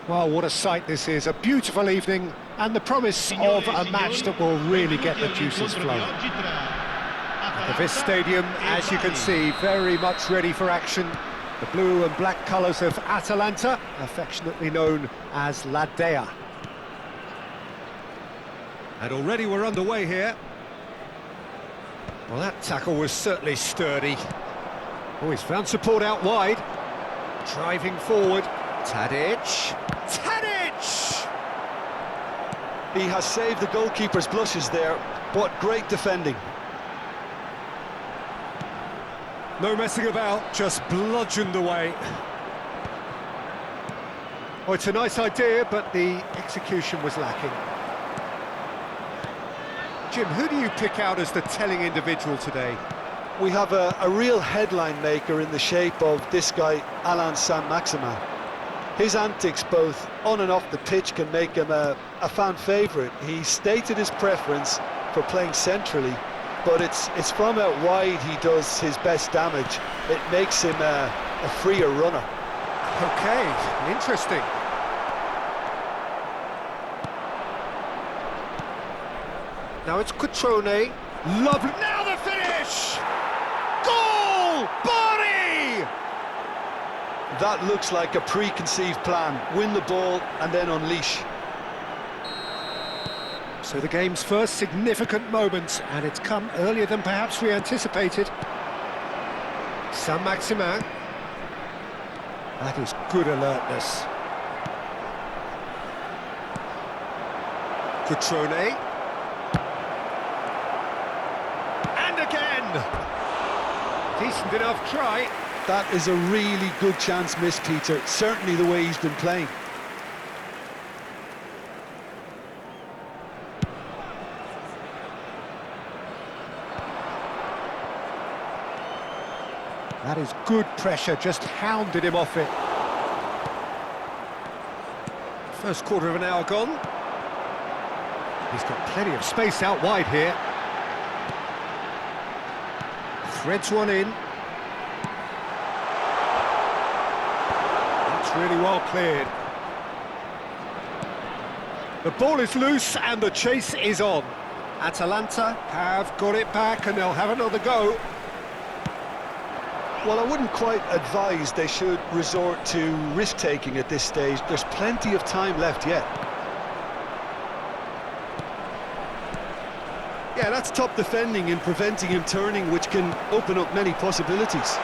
Well, what a sight this is, a beautiful evening and the promise of a match that will really get the juices flowing. This stadium, as you can see, very much ready for action. The blue and black colours of Atalanta, affectionately known as La Dea. And already we're underway here. Well, that tackle was certainly sturdy. Oh, he's found support out wide. Driving forward. Tadic. He has saved the goalkeeper's blushes there. What great defending. No messing about, just bludgeoned away. Oh, it's a nice idea, but the execution was lacking. Jim, who do you pick out as the telling individual today? We have a real headline maker in the shape of this guy, Alain Saint-Maximin. His antics, both on and off the pitch, can make him a fan favourite. He stated his preference for playing centrally, but it's from out wide he does his best damage. It makes him a freer runner. Okay, interesting. Now it's Cutrone. Lovely. Now the finish! Goal! Bari! That looks like a preconceived plan. Win the ball and then unleash. So the game's first significant moment, and it's come earlier than perhaps we anticipated. Saint-Maximin. That is good alertness. Cutrone. And again! Decent enough try. That is a really good chance missed, Peter. Certainly the way he's been playing. That is good pressure, just hounded him off it. First quarter of an hour gone. He's got plenty of space out wide here. Threads one in. That's really well cleared. The ball is loose and the chase is on. Atalanta have got it back and they'll have another go. Well, I wouldn't quite advise they should resort to risk-taking at this stage. There's plenty of time left yet. Yeah, that's top defending and preventing him turning, which can open up many possibilities.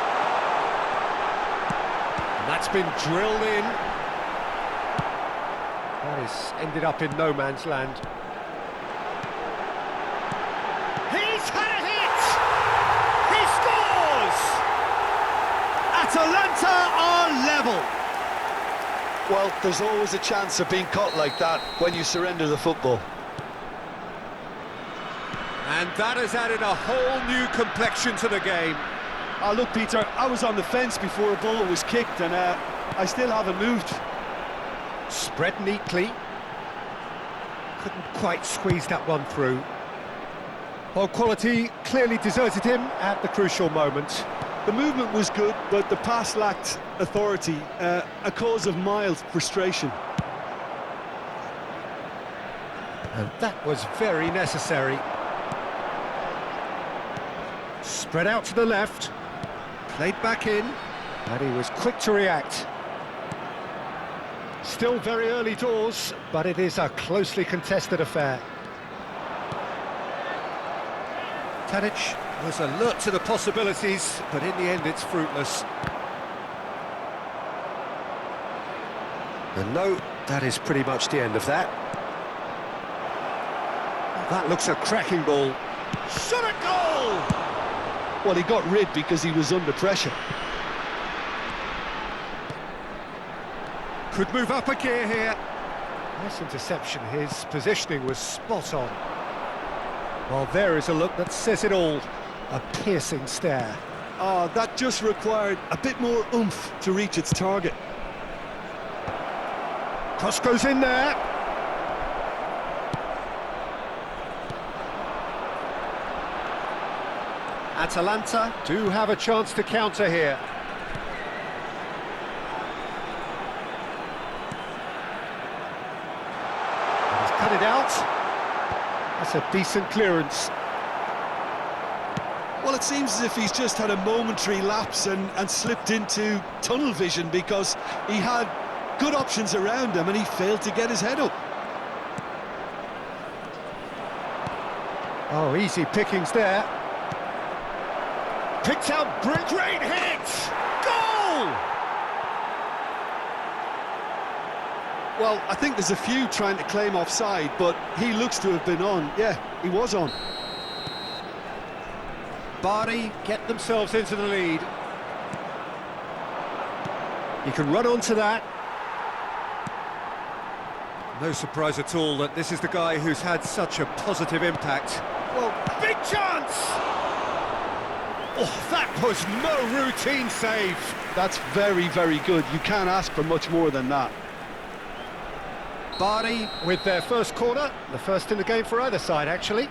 And that's been drilled in. That has ended up in no man's land. He's had a hit! He scores! Atalanta are level. Well, there's always a chance of being caught like that when you surrender the football. And that has added a whole new complexion to the game. Look, Peter, I was on the fence before a ball was kicked and I still haven't moved. Spread neatly. Couldn't quite squeeze that one through. Well, quality clearly deserted him at the crucial moment. The movement was good, but the pass lacked authority, a cause of mild frustration. And that was very necessary. Spread out to the left, played back in, and he was quick to react. Still very early doors, but it is a closely contested affair. Tadic was alert to the possibilities, but in the end it's fruitless. And no, that is pretty much the end of that. That looks a cracking ball. Shot at goal! Well, he got rid because he was under pressure. Could move up a gear here. Nice interception, his positioning was spot on. Well, there is a look that says it all. A piercing stare. That just required a bit more oomph to reach its target. Cross goes in there. Atalanta do have a chance to counter here. it out. That's a decent clearance. Well, it seems as if he's just had a momentary lapse and slipped into tunnel vision, because he had good options around him and he failed to get his head up. Oh, easy pickings there. Picked out, great hit! Goal! Well, I think there's a few trying to claim offside, but he looks to have been on. Yeah, he was on. Bari get themselves into the lead. You can run onto that. No surprise at all that this is the guy who's had such a positive impact. Well, big chance! Oh, that was no routine save. That's very, very good. You can't ask for much more than that. Bari with their first corner, the first in the game for either side, actually.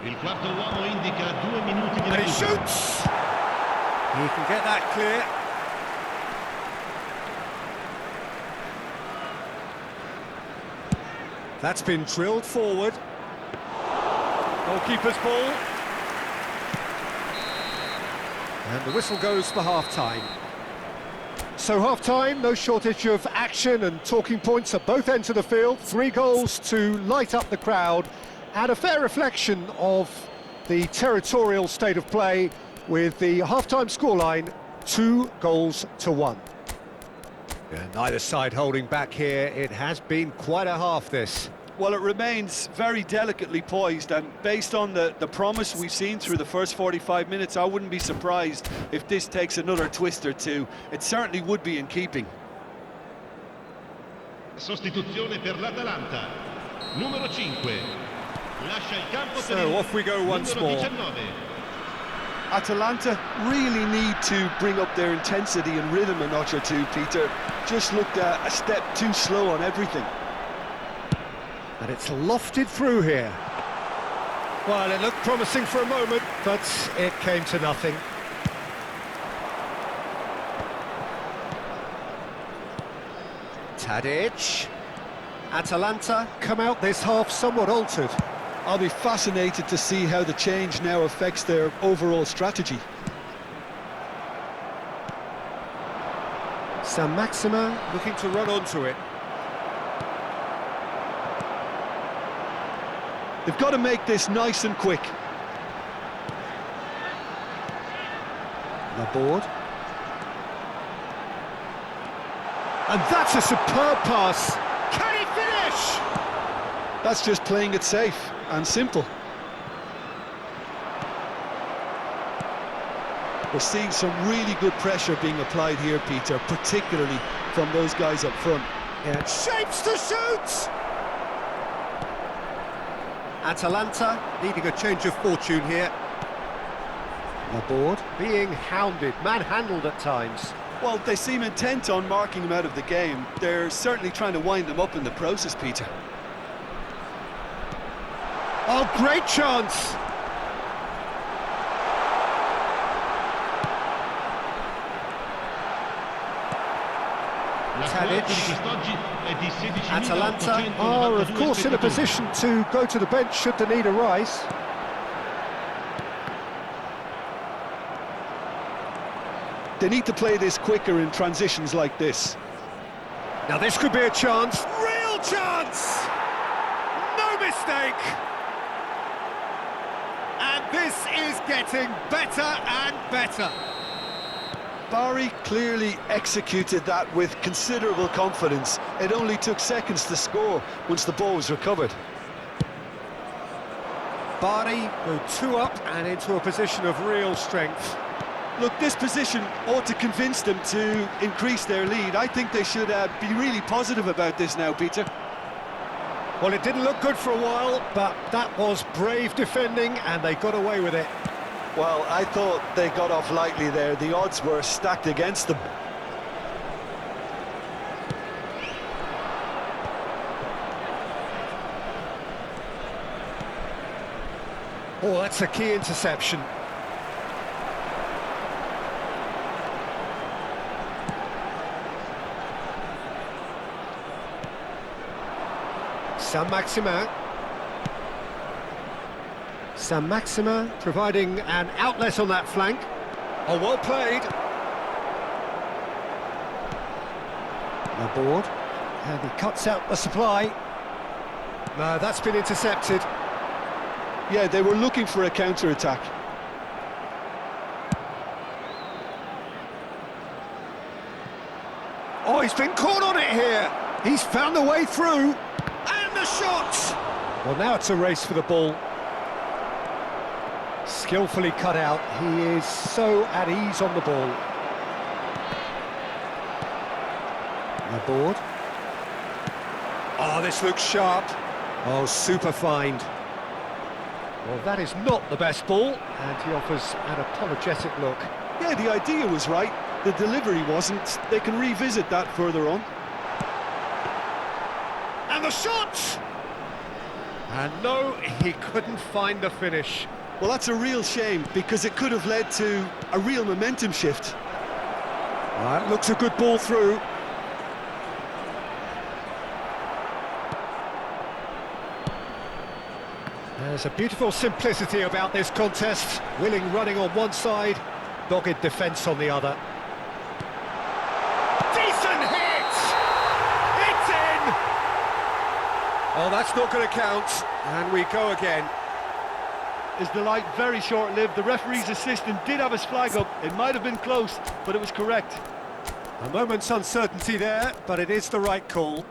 Il quarto uomo indica 2 minuti di And he recupero. shoots! He can get that clear. That's been drilled forward. Goalkeeper's ball. And the whistle goes for half-time. So half-time, no shortage of action and talking points at both ends of the field. 3 goals to light up the crowd, and a fair reflection of the territorial state of play, with the half-time scoreline 2-1. Yeah, neither side holding back here. It has been quite a half, this. Well, it remains very delicately poised, and based on the promise we've seen through the first 45 minutes, I wouldn't be surprised if this takes another twist or two. It certainly would be in keeping. Sostituzione per l'Atalanta. Numero 5. Lascia il campo per So off we go once numero more. 19. Atalanta really need to bring up their intensity and rhythm a notch or two, Peter. Just looked a step too slow on everything. And it's lofted through here. Well, it looked promising for a moment, but it came to nothing. Tadic. Atalanta come out this half somewhat altered. I'll be fascinated to see how the change now affects their overall strategy. San Maxima looking to run onto it. They've got to make this nice and quick. The board. And that's a superb pass. Can he finish? That's just playing it safe and simple. We're seeing some really good pressure being applied here, Peter, particularly from those guys up front. Yeah, shapes to shoot! Atalanta needing a change of fortune here. The board being hounded, manhandled at times. Well, they seem intent on marking him out of the game. They're certainly trying to wind him up in the process, Peter. Oh, great chance! Tadic. Atalanta are, of course, in a position to go to the bench should the need arise. They need to play this quicker in transitions like this. Now this could be a chance. Real chance! No mistake! And this is getting better and better. Bari clearly executed that with considerable confidence. It only took seconds to score once the ball was recovered. Bari go 2 up and into a position of real strength. Look, this position ought to convince them to increase their lead. I think they should be really positive about this now, Peter. Well, it didn't look good for a while, but that was brave defending and they got away with it. Well, I thought they got off lightly there. The odds were stacked against them. Oh, that's a key interception. Saint-Maximin. Saint-Maximin providing an outlet on that flank. Oh, well played. The board. And he cuts out the supply. No, that's been intercepted. Yeah, they were looking for a counter-attack. Oh, he's been caught on it here. He's found a way through. And the shot! Well, now it's a race for the ball. Skillfully cut out. He is so at ease on the ball. The board. Oh, this looks sharp. Oh, super find. Well, that is not the best ball, and he offers an apologetic look. Yeah, the idea was right. The delivery wasn't. They can revisit that further on. And the shot! And no, he couldn't find the finish. Well, that's a real shame, because it could have led to a real momentum shift. That looks a good ball through. There's a beautiful simplicity about this contest. Willing running on one side, dogged defence on the other. Decent hit! It's in! Oh, that's not going to count. And we go again. His delight very short-lived. The referee's assistant did have his flag up. It might have been close, but it was correct. A moment's uncertainty there, but it is the right call.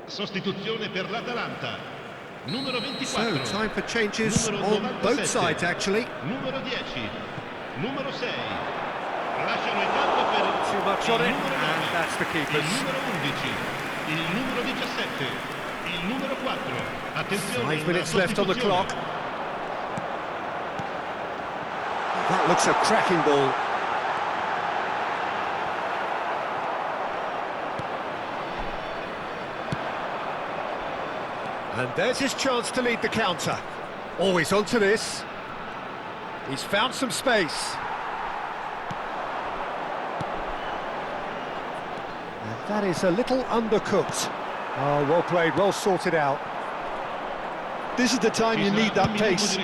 Sostituzione per l'Atalanta. Numero 24. So, time for changes on both sides, actually. Numero 10. Numero 6. Lasciano il campo per Too much on it, and that's the il keepers. numero 11. Il numero 17. Il numero 4. Attenzione. 5 minutes una left on the sostituzione. clock. That looks a cracking ball. And there's his chance to lead the counter. Always onto this. He's found some space. And that is a little undercooked. Oh, well played, well sorted out. This is the time you need that pace.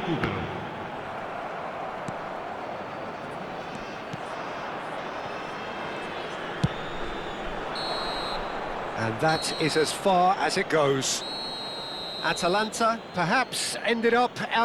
And that is as far as it goes. Atalanta perhaps ended up out